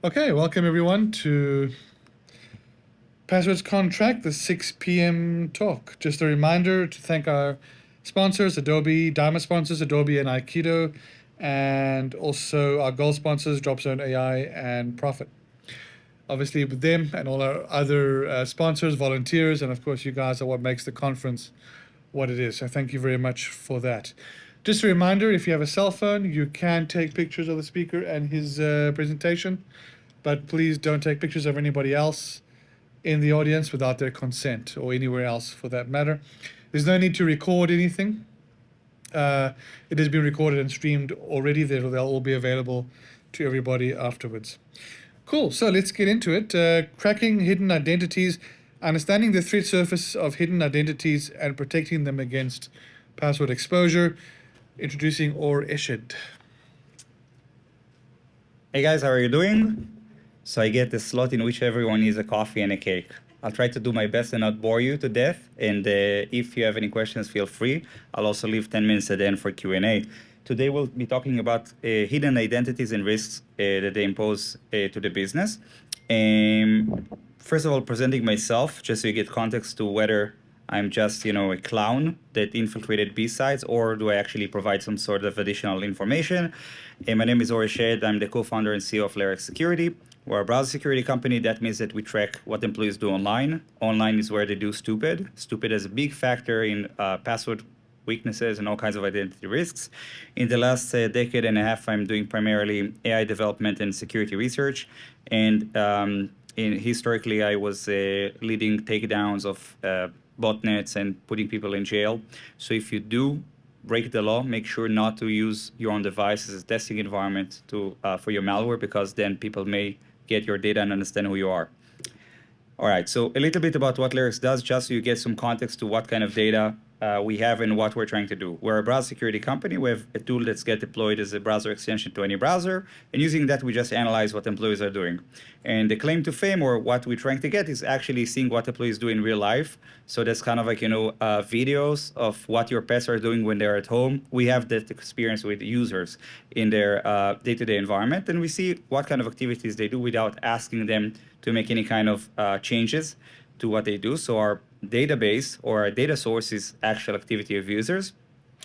Okay, welcome everyone to PasswordsCon track, the 6 p.m. talk. Just a reminder to thank our sponsors, Adobe, Diamond sponsors, Adobe and Aikido, and also our gold sponsors, Dropzone AI and Profit. Obviously, with them and all our other sponsors, volunteers, and of course, you guys are what makes the conference what it is. So thank you very much for that. Just a reminder, if you have a cell phone, you can take pictures of the speaker and his presentation, but please don't take pictures of anybody else in the audience without their consent, or anywhere else for that matter. There's no need to record anything. It has been recorded and streamed already. They'll all be available to everybody afterwards. Cool, so let's get into it. Cracking hidden identities, understanding the threat surface of hidden identities and protecting them against password exposure. Introducing Eshed. Hey guys, how are you doing? So I get the slot in which everyone needs a coffee and a cake. I'll try to do my best and not bore you to death. And if you have any questions, feel free. I'll also leave 10 minutes at the end for Q&A. Today we'll be talking about hidden identities and risks that they impose to the business. First of all, presenting myself, just so you get context to whether I'm just, a clown that infiltrated B-sides, or do I actually provide some sort of additional information? My name is Eshed. I'm the co-founder and CEO of Lyric Security. We're a browser security company. That means that we track what employees do online. Online is where they do stupid. Stupid is a big factor in password weaknesses and all kinds of identity risks. In the last decade and a half, I'm doing primarily AI development and security research. And historically, I was leading takedowns of botnets and putting people in jail. So if you do break the law, make sure not to use your own device as a testing environment for your malware, because then people may get your data and understand who you are. All right, so a little bit about what Lyrics does, just so you get some context to what kind of data we have and what we're trying to do. We're a browser security company. We have a tool that's get deployed as a browser extension to any browser. And using that, we just analyze what employees are doing. And the claim to fame, or what we're trying to get, is actually seeing what employees do in real life. So that's kind of like, videos of what your pets are doing when they're at home. We have that experience with users in their day-to-day environment. And we see what kind of activities they do without asking them to make any kind of changes to what they do. So our database, or our data source, is actual activity of users.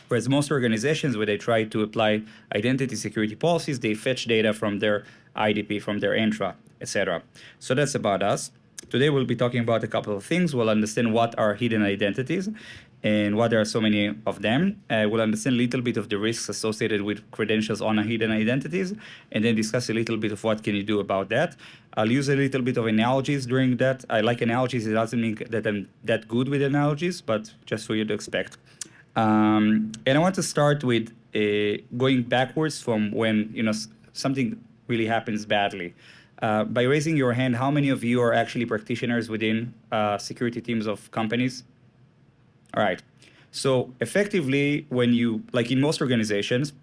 Whereas most organizations, where they try to apply identity security policies, they fetch data from their IdP, from their Entra, etc. So that's about us. Today we'll be talking about a couple of things. We'll understand what are hidden identities and why there are so many of them. We'll understand a little bit of the risks associated with credentials on hidden identities, and then discuss a little bit of what can you do about that. I'll use a little bit of analogies during that. I like analogies. It doesn't mean that I'm that good with analogies, but just for you to expect. And I want to start with going backwards from when something really happens badly. By raising your hand, how many of you are actually practitioners within security teams of companies? All right. So effectively, when you, like in most organizations,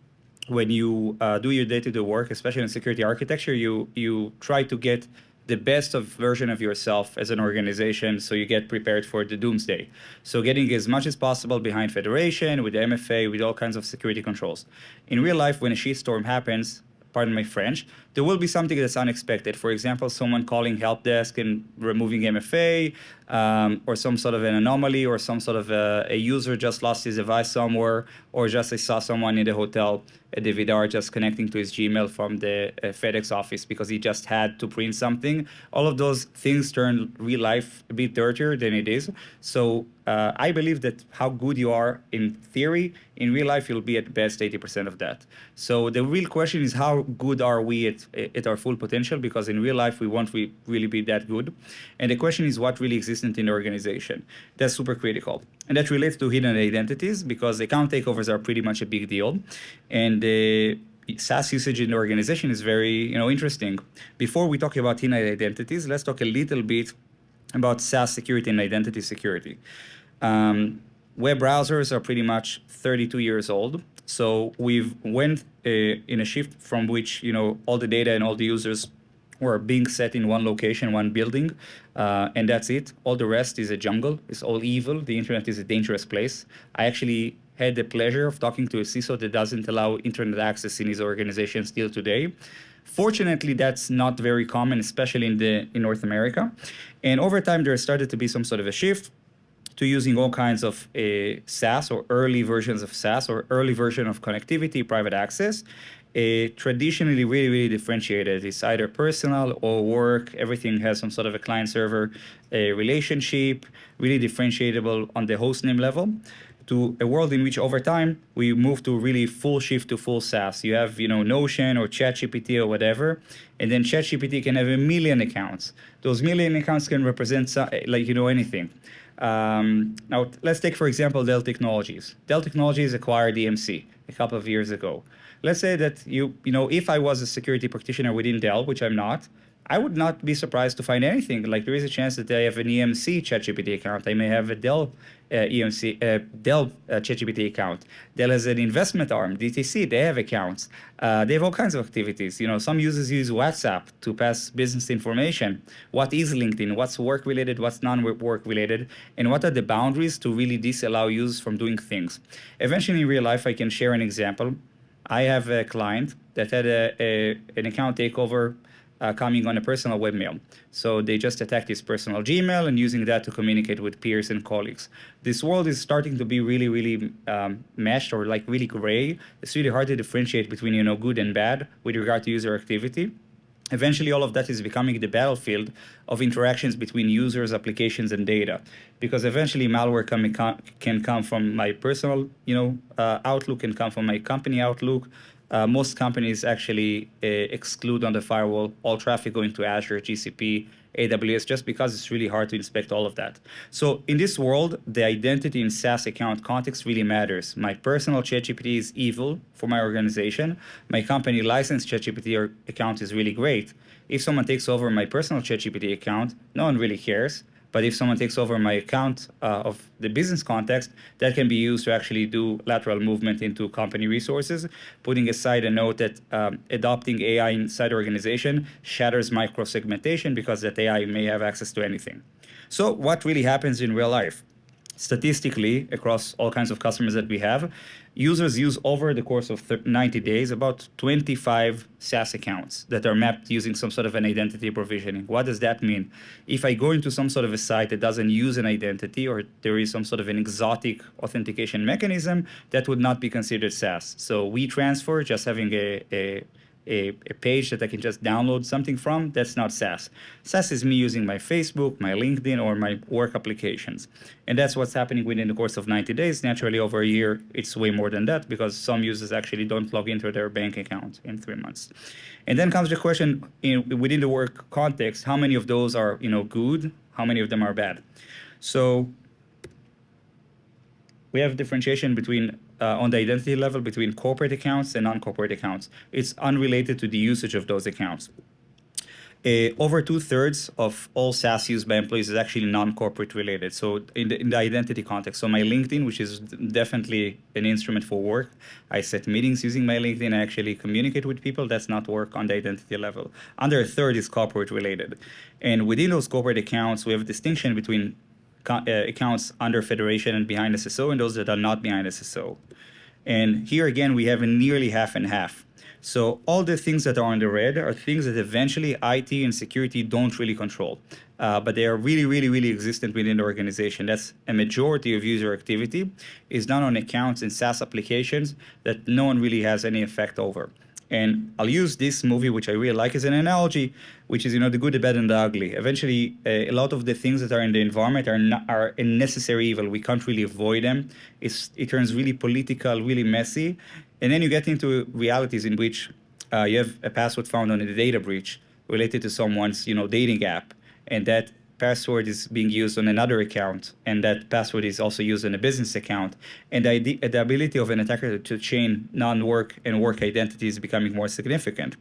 when you do your day-to-day work, especially in security architecture, you try to get the best of version of yourself as an organization, so you get prepared for the doomsday. So getting as much as possible behind federation, with the MFA, with all kinds of security controls. In real life, when a shitstorm happens, pardon my French, there will be something that's unexpected. For example, someone calling help desk and removing MFA, or some sort of an anomaly, or some sort of a user just lost his device somewhere, or just I saw someone in the hotel at the VDR just connecting to his Gmail from the FedEx office because he just had to print something. All of those things turn real life a bit dirtier than it is. So I believe that how good you are in theory, in real life you'll be at best 80% of that. So the real question is, how good are we at our full potential? Because in real life we won't really be that good. And the question is, what really exists in the organization? That's super critical. And that relates to hidden identities, because account takeovers are pretty much a big deal. And the SaaS usage in the organization is very interesting. Before we talk about hidden identities, let's talk a little bit about SaaS security and identity security. Web browsers are pretty much 32 years old. So we've went in a shift from which all the data and all the users were being set in one location, one building, and that's it. All the rest is a jungle. It's all evil. The internet is a dangerous place. I actually had the pleasure of talking to a CISO that doesn't allow internet access in his organization still today. Fortunately, that's not very common, especially in North America. And over time, there started to be some sort of a shift to using all kinds of SaaS or early versions of SaaS or early version of connectivity, private access. Traditionally really, really differentiated. It's either personal or work. Everything has some sort of a client-server relationship, really differentiable on the host name level, to a world in which over time we move to really full shift to full SaaS. You have, Notion or ChatGPT or whatever, and then ChatGPT can have 1 million accounts. Those million accounts can represent anything. Now, let's take, for example, Dell Technologies. Dell Technologies acquired EMC a couple of years ago. Let's say that if I was a security practitioner within Dell, which I'm not, I would not be surprised to find anything. Like there is a chance that I have an EMC ChatGPT account. I may have a Dell ChatGPT account. Dell has an investment arm, DTC. They have accounts. They have all kinds of activities. Some users use WhatsApp to pass business information. What is LinkedIn? What's work related? What's non-work related? And what are the boundaries to really disallow users from doing things? Eventually, in real life, I can share an example. I have a client that had an account takeover coming on a personal webmail. So they just attacked his personal Gmail and using that to communicate with peers and colleagues. This world is starting to be really, really meshed or like really gray. It's really hard to differentiate between good and bad with regard to user activity. Eventually, all of that is becoming the battlefield of interactions between users, applications, and data. Because eventually, malware can come from my personal, Outlook, can come from my company Outlook. Most companies actually exclude on the firewall all traffic going to Azure, GCP, AWS, just because it's really hard to inspect all of that. So in this world, the identity in SaaS account context really matters. My personal ChatGPT is evil for my organization. My company licensed ChatGPT account is really great. If someone takes over my personal ChatGPT account, no one really cares. But if someone takes over my account of the business context, that can be used to actually do lateral movement into company resources, putting aside a note that adopting AI inside organization shatters micro-segmentation because that AI may have access to anything. So what really happens in real life? Statistically, across all kinds of customers that we have, users use over the course of 90 days about 25 SaaS accounts that are mapped using some sort of an identity provisioning. What does that mean? If I go into some sort of a site that doesn't use an identity or there is some sort of an exotic authentication mechanism, that would not be considered SaaS. So we transfer just having a page that I can just download something from, that's not SaaS. SaaS is me using my Facebook, my LinkedIn, or my work applications. And that's what's happening within the course of 90 days. Naturally, over a year, it's way more than that because some users actually don't log into their bank account in 3 months. And then comes the question, within the work context, how many of those are good? How many of them are bad? So we have differentiation between on the identity level between corporate accounts and non-corporate accounts. It's unrelated to the usage of those accounts. Over 2/3 of all SaaS used by employees is actually non-corporate related. So in the identity context, so my LinkedIn, which is definitely an instrument for work, I set meetings using my LinkedIn, I actually communicate with people, that's not work on the identity level. Under 1/3 is corporate related. And within those corporate accounts, we have a distinction between accounts under federation and behind SSO and those that are not behind SSO. And here again, we have a nearly half and half. So all the things that are on the red are things that eventually IT and security don't really control, but they are really, really, really existent within the organization. That's a majority of user activity is done on accounts and SaaS applications that no one really has any effect over. And I'll use this movie, which I really like, as an analogy, which is, the good, the bad, and the ugly. Eventually, a lot of the things that are in the environment are a necessary evil. We can't really avoid them. It turns really political, really messy. And then you get into realities in which you have a password found on a data breach related to someone's, dating app, and that password is being used on another account, and that password is also used on a business account. And the ability of an attacker to chain non-work and work identity is becoming more significant.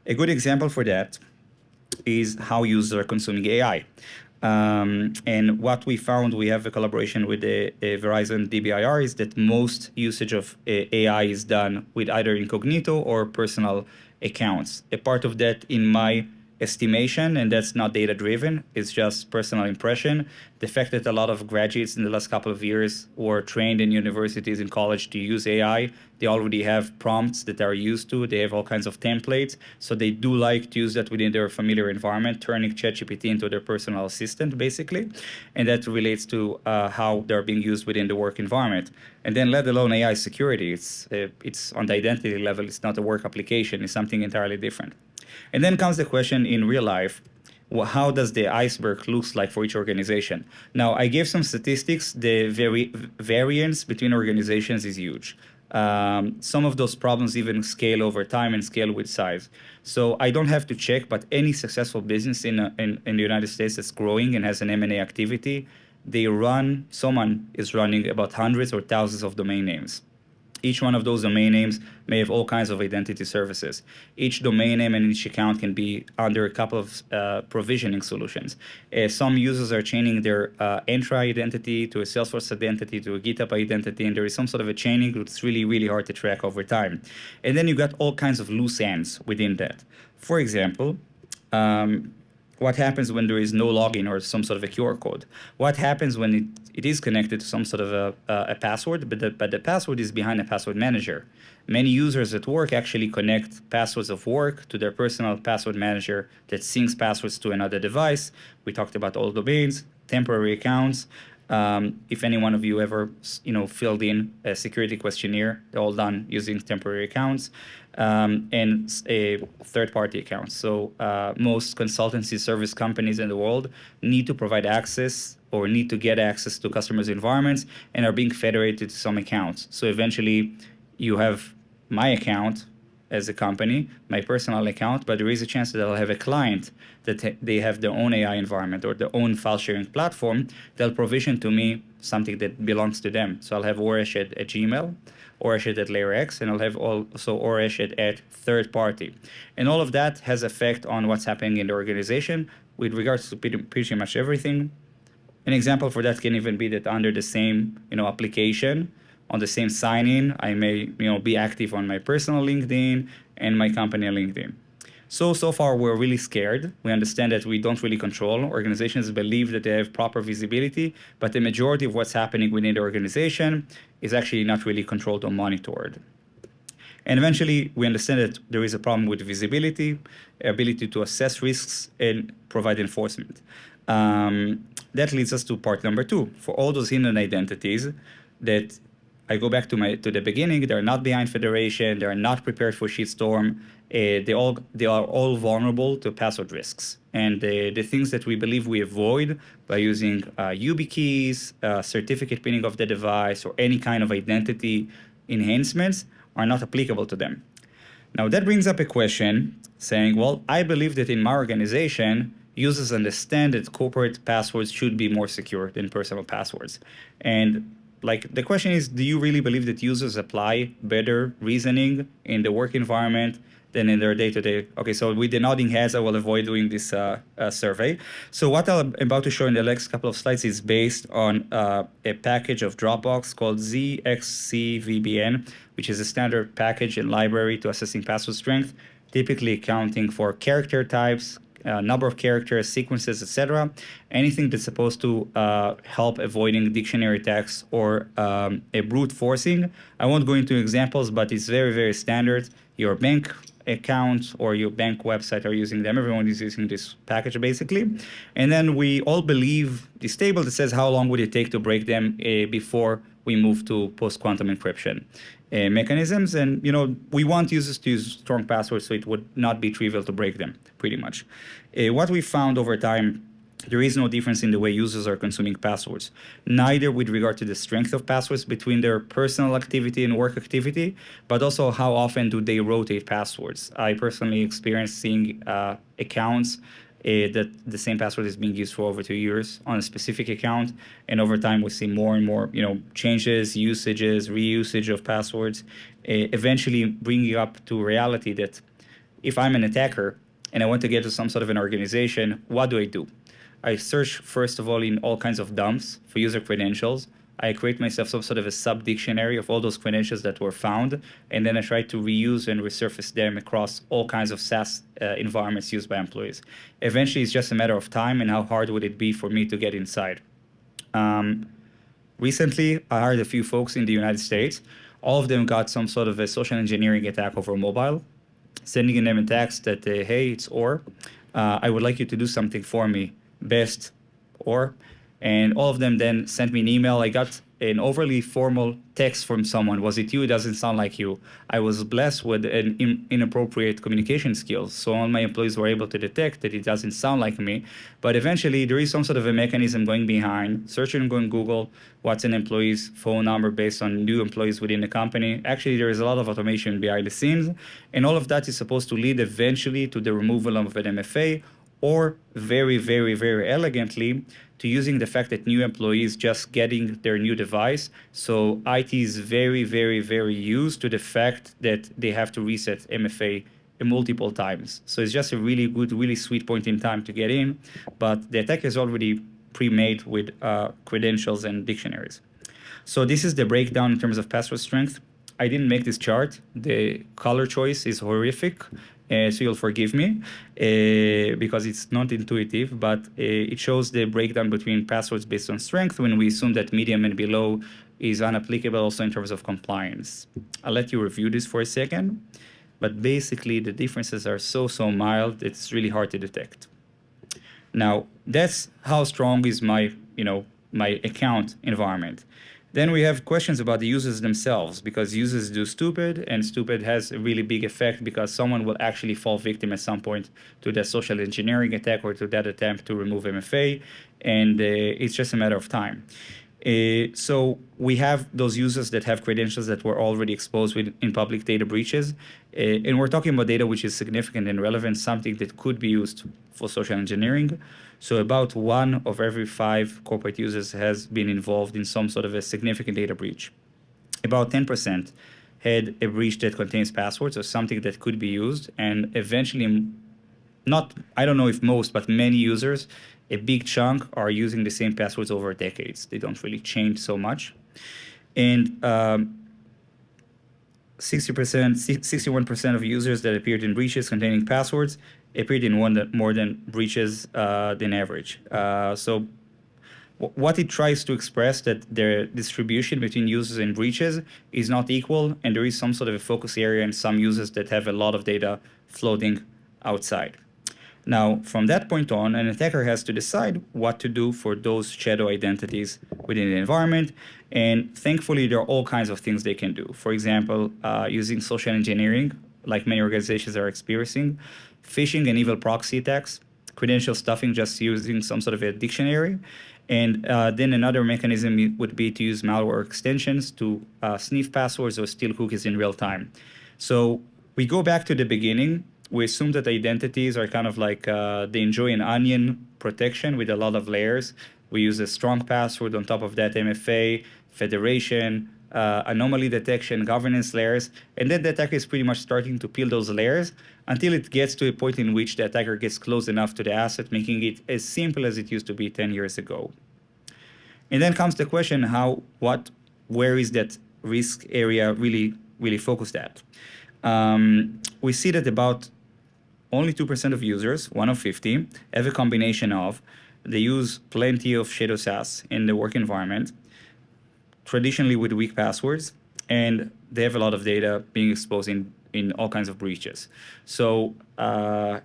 A good example for that is how users are consuming AI. And what we found, we have a collaboration with the Verizon DBIR, is that most usage of AI is done with either incognito or personal accounts. A part of that in my estimation, and that's not data-driven. It's just personal impression. The fact that a lot of graduates in the last couple of years were trained in universities and college to use AI, they already have prompts that are used to. They have all kinds of templates. So they do like to use that within their familiar environment, turning ChatGPT into their personal assistant, basically. And that relates to how they're being used within the work environment. And then let alone AI security. It's on the identity level. It's not a work application. It's something entirely different. And then comes the question in real life, how does the iceberg looks like for each organization? Now, I gave some statistics. The variance between organizations is huge. Some of those problems even scale over time and scale with size. So I don't have to check, but any successful business in the United States that's growing and has an M&A activity, someone is running about hundreds or thousands of domain names. Each one of those domain names may have all kinds of identity services. Each domain name and each account can be under a couple of provisioning solutions. Some users are chaining their Entra identity to a Salesforce identity to a GitHub identity, and there is some sort of a chaining that's really, really hard to track over time. And then you got all kinds of loose ends within that. For example, what happens when there is no login or some sort of a QR code? What happens when it is connected to some sort of a password, but the password is behind a password manager? Many users at work actually connect passwords of work to their personal password manager that syncs passwords to another device. We talked about all domains, temporary accounts. If any one of you ever, filled in a security questionnaire, they're all done using temporary accounts and a third-party accounts. So most consultancy service companies in the world need to provide access or need to get access to customers' environments and are being federated to some accounts. So eventually, you have my account as a company, my personal account, but there is a chance that I'll have a client that they have their own AI environment or their own file sharing platform. They'll provision to me something that belongs to them. So I'll have Eshed at Gmail, Eshed at Layer X, and I'll have also Eshed at third party. And all of that has effect on what's happening in the organization with regards to pretty much everything. An example for that can even be that under the same application, on the same sign-in, I may be active on my personal LinkedIn and my company LinkedIn. So far, we're really scared. We understand that we don't really control. Organizations believe that they have proper visibility, but the majority of what's happening within the organization is actually not really controlled or monitored. And eventually, we understand that there is a problem with visibility, ability to assess risks, and provide enforcement. That leads us to part number 2. For all those hidden identities that I go back to the beginning. They're not behind federation. They're not prepared for shitstorm. They are all vulnerable to password risks. And the things that we believe we avoid by using YubiKeys, certificate pinning of the device, or any kind of identity enhancements are not applicable to them. Now that brings up a question saying, well, I believe that in my organization, users understand that corporate passwords should be more secure than personal passwords. And the question is, do you really believe that users apply better reasoning in the work environment than in their day-to-day? Okay, so with the nodding heads, I will avoid doing this survey. So what I'm about to show in the next couple of slides is based on a package of Dropbox called ZXCVBN, which is a standard package and library to assessing password strength, typically accounting for character types, number of characters, sequences, etc. Anything that's supposed to help avoiding dictionary attacks or a brute forcing. I won't go into examples, but it's very, very standard. Your bank account or your bank website are using them. Everyone is using this package, basically. And then we all believe this table that says how long would it take to break them before we move to post-quantum encryption mechanisms. And, we want users to use strong passwords so it would not be trivial to break them, pretty much. What we found over time, there is no difference in the way users are consuming passwords, neither with regard to the strength of passwords between their personal activity and work activity, but also how often do they rotate passwords. I personally experienced seeing accounts that the same password is being used for over 2 years on a specific account. And over time, we see more and more, changes, usages, reusage of passwords, eventually bringing up to reality that if I'm an attacker and I want to get to some sort of an organization, what do? I search, first of all, in all kinds of dumps for user credentials. I create myself some sort of a sub-dictionary of all those credentials that were found, and then I try to reuse and resurface them across all kinds of SaaS environments used by employees. Eventually, it's just a matter of time and how hard would it be for me to get inside. Recently, I hired a few folks in the United States. All of them got some sort of a social engineering attack over mobile, sending them a text that, hey, it's Or. I would like you to do something for me, best Or. And all of them then sent me an email. I got an overly formal text from someone. Was it you? It doesn't sound like you. I was blessed with an inappropriate communication skills. So all my employees were able to detect that it doesn't sound like me. But eventually, there is some sort of a mechanism going behind, searching on Google what's an employee's phone number based on new employees within the company. Actually, there is a lot of automation behind the scenes. And all of that is supposed to lead eventually to the removal of an MFA, or very, very, very elegantly to using the fact that new employees just getting their new device. So IT is very, very, very used to the fact that they have to reset MFA multiple times. So it's just a really good, really sweet point in time to get in, but the attack is already pre-made with credentials and dictionaries. So this is the breakdown in terms of password strength. I didn't make this chart. The color choice is horrific. So you'll forgive me because it's not intuitive, but it shows the breakdown between passwords based on strength when we assume that medium and below is unapplicable also in terms of compliance. I'll let you review this for a second, but basically the differences are so mild, it's really hard to detect. Now, that's how strong is my account environment. Then we have questions about the users themselves, because users do stupid, and stupid has a really big effect because someone will actually fall victim at some point to that social engineering attack or to that attempt to remove MFA, and it's just a matter of time. So we have those users that have credentials that were already exposed in public data breaches, and we're talking about data which is significant and relevant, something that could be used for social engineering. So about 1 of every 5 corporate users has been involved in some sort of a significant data breach. About 10% had a breach that contains passwords or something that could be used, and eventually, I don't know if most, but many users, a big chunk are using the same passwords over decades. They don't really change so much. And 61% of users that appeared in breaches containing passwords appeared in more than breaches than average. So what it tries to express that the distribution between users and breaches is not equal, and there is some sort of a focus area in some users that have a lot of data floating outside. Now, from that point on, an attacker has to decide what to do for those shadow identities within the environment. And thankfully, there are all kinds of things they can do. For example, using social engineering, like many organizations are experiencing, phishing and evil proxy attacks, credential stuffing, just using some sort of a dictionary. And then another mechanism would be to use malware extensions to sniff passwords or steal cookies in real time. So we go back to the beginning. We assume that identities are kind of like they enjoy an onion protection with a lot of layers. We use a strong password on top of that, MFA, federation, anomaly detection, governance layers, and then the attacker is pretty much starting to peel those layers until it gets to a point in which the attacker gets close enough to the asset, making it as simple as it used to be 10 years ago. And then comes the question, where is that risk area really focused at? We see that about only 2% of users, 1 of 50, have a combination of, they use plenty of shadow SaaS in the work environment, traditionally with weak passwords, and they have a lot of data being exposed in all kinds of breaches. So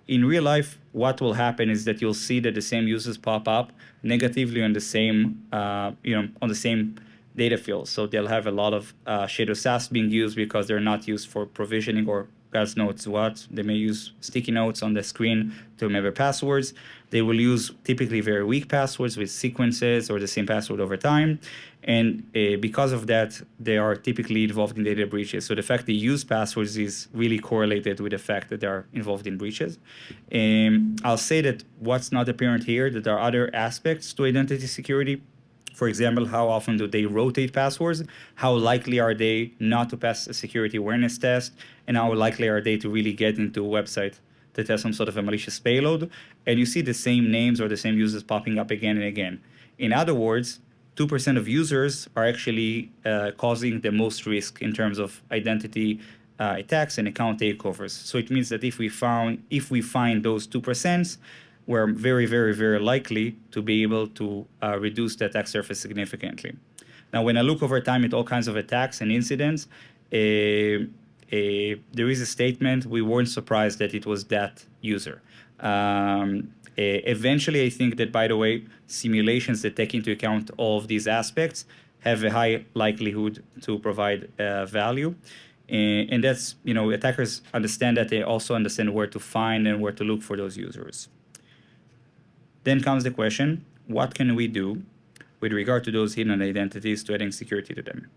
in real life, what will happen is that you'll see that the same users pop up negatively on the same, on the same data fields. So they'll have a lot of shadow SaaS being used because they're not used for provisioning or God knows what. They may use sticky notes on the screen to remember passwords. They will use typically very weak passwords with sequences or the same password over time. And because of that, they are typically involved in data breaches. So the fact they use passwords is really correlated with the fact that they are involved in breaches. I'll say that what's not apparent here, that there are other aspects to identity security. For example, how often do they rotate passwords? How likely are they not to pass a security awareness test? And how likely are they to really get into a website that has some sort of a malicious payload? And you see the same names or the same users popping up again and again. In other words, 2% of users are actually causing the most risk in terms of identity attacks and account takeovers. So it means that if we find those 2%, we're very, very, very likely to be able to reduce the attack surface significantly. Now, when I look over time at all kinds of attacks and incidents, there is a statement, we weren't surprised that it was that user. Eventually, I think that, by the way, simulations that take into account all of these aspects have a high likelihood to provide value. And that's, attackers understand that. They also understand where to find and where to look for those users. Then comes the question, what can we do with regard to those hidden identities to adding security to them?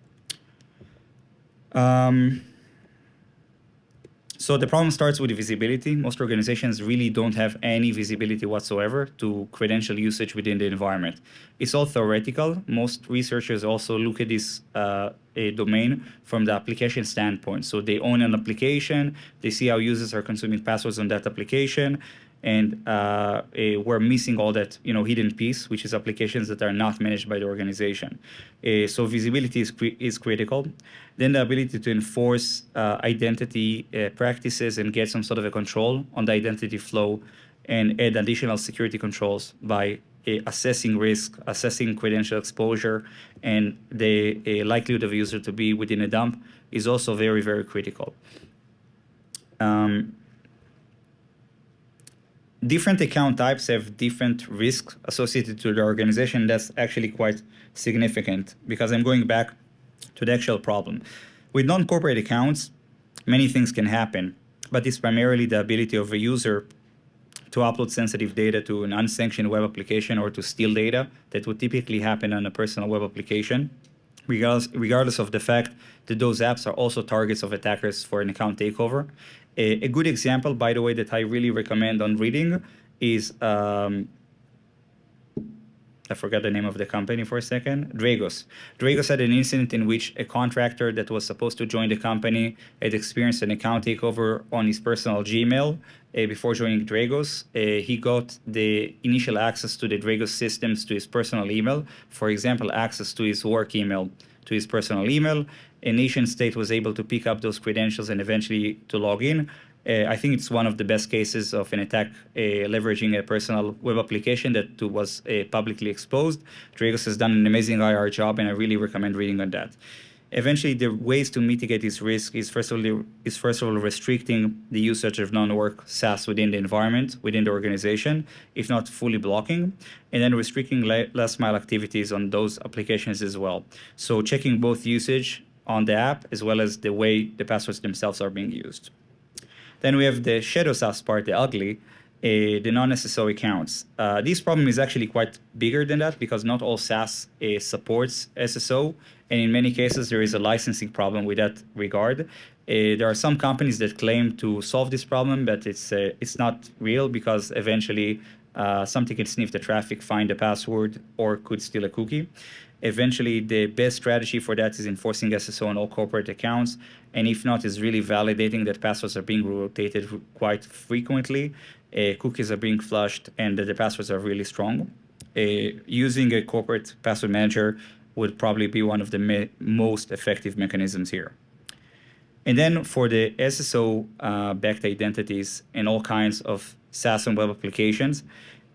So the problem starts with visibility. Most organizations really don't have any visibility whatsoever to credential usage within the environment. It's all theoretical. Most researchers also look at this domain from the application standpoint. So they own an application, they see how users are consuming passwords on that application, and we're missing all that hidden piece, which is applications that are not managed by the organization. So visibility is critical. Then the ability to enforce identity practices and get some sort of a control on the identity flow and add additional security controls by assessing risk, assessing credential exposure, and the likelihood of a user to be within a dump is also very, very critical. Different account types have different risks associated to the organization. That's actually quite significant because I'm going back to the actual problem. With non-corporate accounts, many things can happen, but it's primarily the ability of a user to upload sensitive data to an unsanctioned web application or to steal data that would typically happen on a personal web application, regardless of the fact that those apps are also targets of attackers for an account takeover. A good example, by the way, that I really recommend on reading is, I forgot the name of the company for a second, Dragos. Dragos had an incident in which a contractor that was supposed to join the company had experienced an account takeover on his personal Gmail before joining Dragos. He got the initial access to the Dragos systems to his personal email, for example, access to his work email to his personal email. A nation state was able to pick up those credentials and eventually to log in. I think it's one of the best cases of an attack leveraging a personal web application that was publicly exposed. Dragos has done an amazing IR job, and I really recommend reading on that. Eventually, the ways to mitigate this risk is first of all restricting the usage of non-work SaaS within the environment, within the organization, if not fully blocking, and then restricting last mile activities on those applications as well. So checking both usage on the app as well as the way the passwords themselves are being used. Then we have the shadow SaaS part, the ugly, the non-SSO accounts. This problem is actually quite bigger than that because not all SaaS supports SSO, and in many cases there is a licensing problem with that regard. There are some companies that claim to solve this problem, but it's not real because eventually something can sniff the traffic, find the password, or could steal a cookie. Eventually, the best strategy for that is enforcing SSO on all corporate accounts, and if not, is really validating that passwords are being rotated quite frequently, cookies are being flushed, and that the passwords are really strong. Using a corporate password manager would probably be one of the most effective mechanisms here. And then for the SSO-backed identities and all kinds of SaaS and web applications,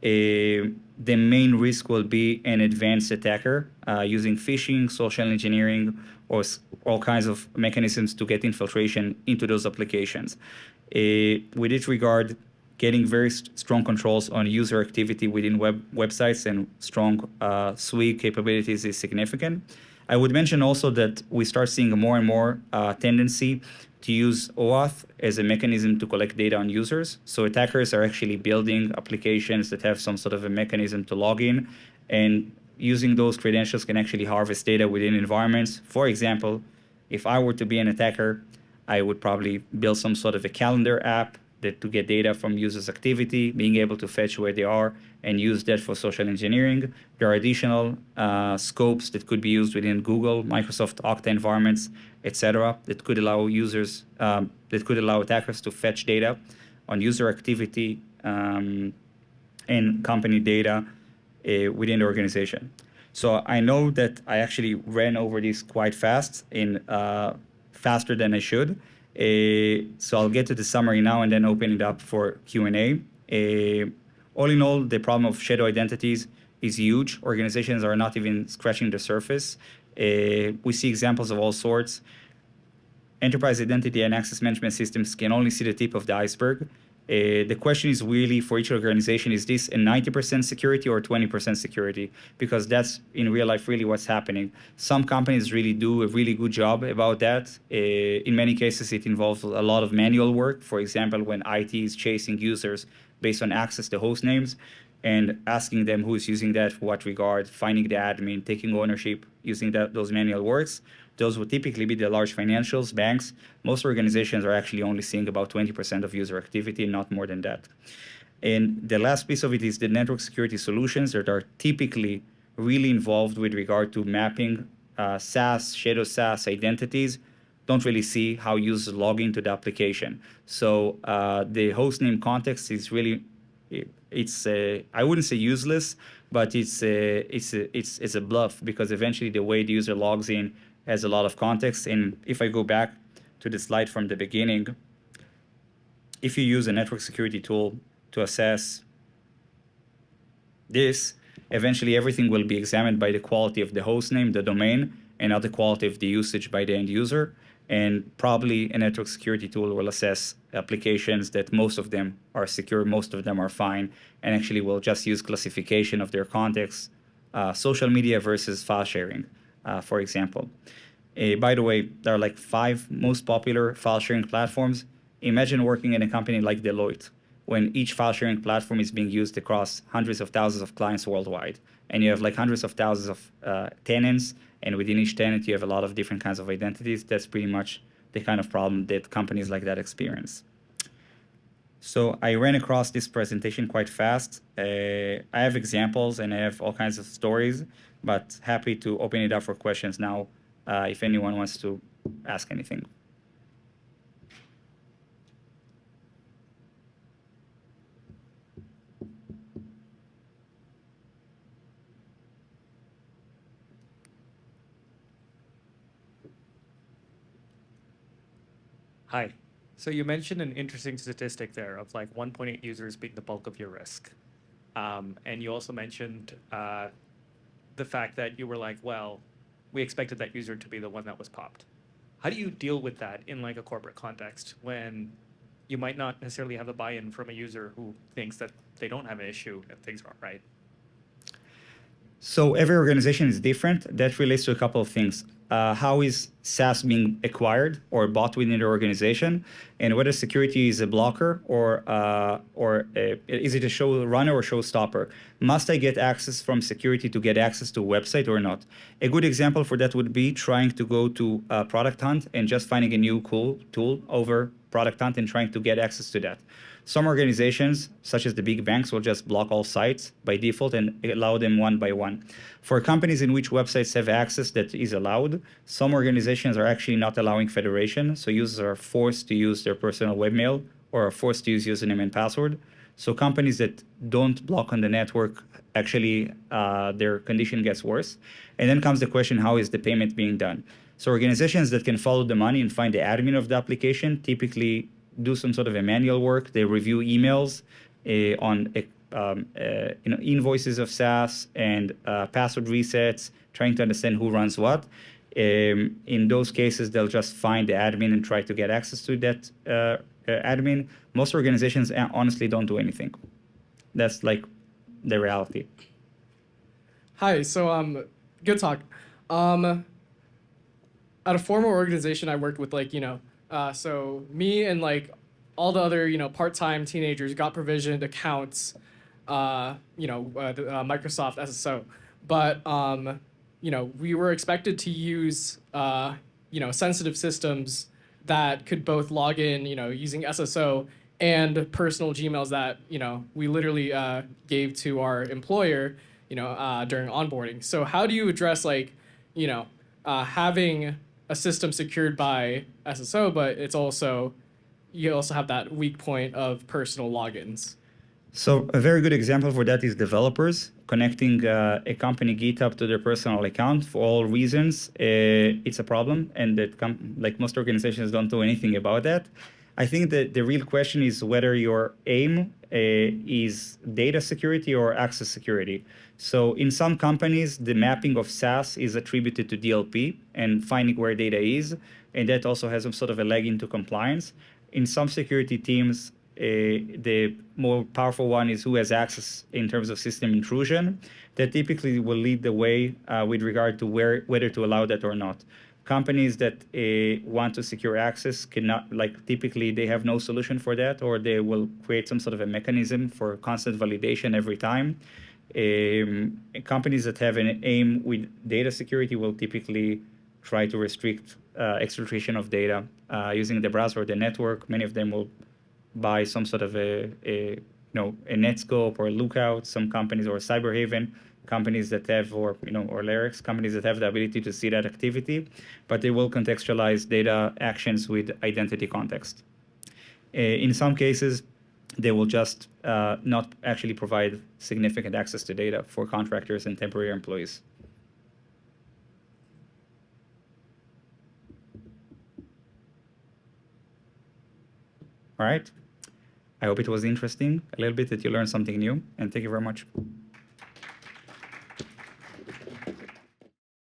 the main risk will be an advanced attacker using phishing, social engineering, or all kinds of mechanisms to get infiltration into those applications. With this regard, getting very strong controls on user activity within websites and strong SWE capabilities is significant. I would mention also that we start seeing more and more tendency to use OAuth as a mechanism to collect data on users. So attackers are actually building applications that have some sort of a mechanism to log in, and using those credentials can actually harvest data within environments. For example, if I were to be an attacker, I would probably build some sort of a calendar app to get data from users' activity, being able to fetch where they are and use that for social engineering. There are additional scopes that could be used within Google, Microsoft Okta environments, etc., that could allow attackers to fetch data on user activity and company data within the organization. So I know that I actually ran over this quite fast, faster than I should. So I'll get to the summary now and then open it up for Q&A. All in all, the problem of shadow identities is huge. Organizations are not even scratching the surface. We see examples of all sorts. Enterprise identity and access management systems can only see the tip of the iceberg. The question is really for each organization, is this a 90% security or 20% security? Because that's in real life really what's happening. Some companies really do a really good job about that. In many cases, it involves a lot of manual work. For example, when IT is chasing users based on access to host names and asking them who is using that, for what regard, finding the admin, taking ownership, using those manual works. Those would typically be the large financials, banks. Most organizations are actually only seeing about 20% of user activity, not more than that. And the last piece of it is the network security solutions that are typically really involved with regard to mapping SaaS, shadow SaaS identities. Don't really see how users log into the application. So the hostname context is really, I wouldn't say useless, but it's a bluff, because eventually the way the user logs in has a lot of context. And if I go back to the slide from the beginning, if you use a network security tool to assess this, eventually everything will be examined by the quality of the host name, the domain, and not the quality of the usage by the end user. And probably a network security tool will assess applications that most of them are secure, most of them are fine, and actually will just use classification of their context, social media versus file sharing, for example. By the way, there are like 5 most popular file sharing platforms. Imagine working in a company like Deloitte, when each file sharing platform is being used across hundreds of thousands of clients worldwide. And you have like hundreds of thousands of tenants, and within each tenant, you have a lot of different kinds of identities. That's pretty much the kind of problem that companies like that experience. So I ran across this presentation quite fast. I have examples and I have all kinds of stories, but happy to open it up for questions now if anyone wants to ask anything. Hi. So you mentioned an interesting statistic there of like 1.8 users being the bulk of your risk. And you also mentioned the fact that you were like, well, we expected that user to be the one that was popped. How do you deal with that in like a corporate context when you might not necessarily have the buy-in from a user who thinks that they don't have an issue and things are right? So every organization is different. That relates to a couple of things. How is SaaS being acquired or bought within the organization, and whether security is a blocker or is it a show runner or showstopper? Must I get access from security to get access to a website or not? A good example for that would be trying to go to Product Hunt and just finding a new cool tool over Product Hunt and trying to get access to that. Some organizations, such as the big banks, will just block all sites by default and allow them one by one. For companies in which websites have access that is allowed, some organizations are actually not allowing federation, so users are forced to use their personal webmail or are forced to use username and password. So companies that don't block on the network, actually their condition gets worse. And then comes the question, how is the payment being done? So organizations that can follow the money and find the admin of the application typically do some sort of a manual work. They review emails on invoices of SaaS and password resets, trying to understand who runs what. In those cases, they'll just find the admin and try to get access to that admin. Most organizations honestly don't do anything. That's like the reality. Hi, so good talk. At a former organization, I worked with so me and like all the other part-time teenagers got provisioned accounts, the Microsoft SSO, but we were expected to use sensitive systems that could both log in using SSO and personal Gmails that we literally gave to our employer during onboarding. So how do you address having a system secured by SSO, but you also have that weak point of personal logins? So a very good example for that is developers connecting a company GitHub to their personal account for all reasons. It's a problem, and that like most organizations don't do anything about that. I think that the real question is whether your aim is data security or access security. So in some companies, the mapping of SaaS is attributed to DLP and finding where data is, and that also has some sort of a leg into compliance. In some security teams, the more powerful one is who has access in terms of system intrusion. That typically will lead the way with regard to whether to allow that or not. Companies that want to secure access cannot, like typically they have no solution for that, or they will create some sort of a mechanism for constant validation every time. Companies that have an aim with data security will typically try to restrict exfiltration of data using the browser or the network. Many of them will buy some sort of a Netscope or a Lookout. Some companies, or Cyberhaven, companies that have, or Larix, companies that have the ability to see that activity, but they will contextualize data actions with identity context. In some cases, they will just not actually provide significant access to data for contractors and temporary employees. All right. I hope it was interesting a little bit, that you learned something new, and thank you very much.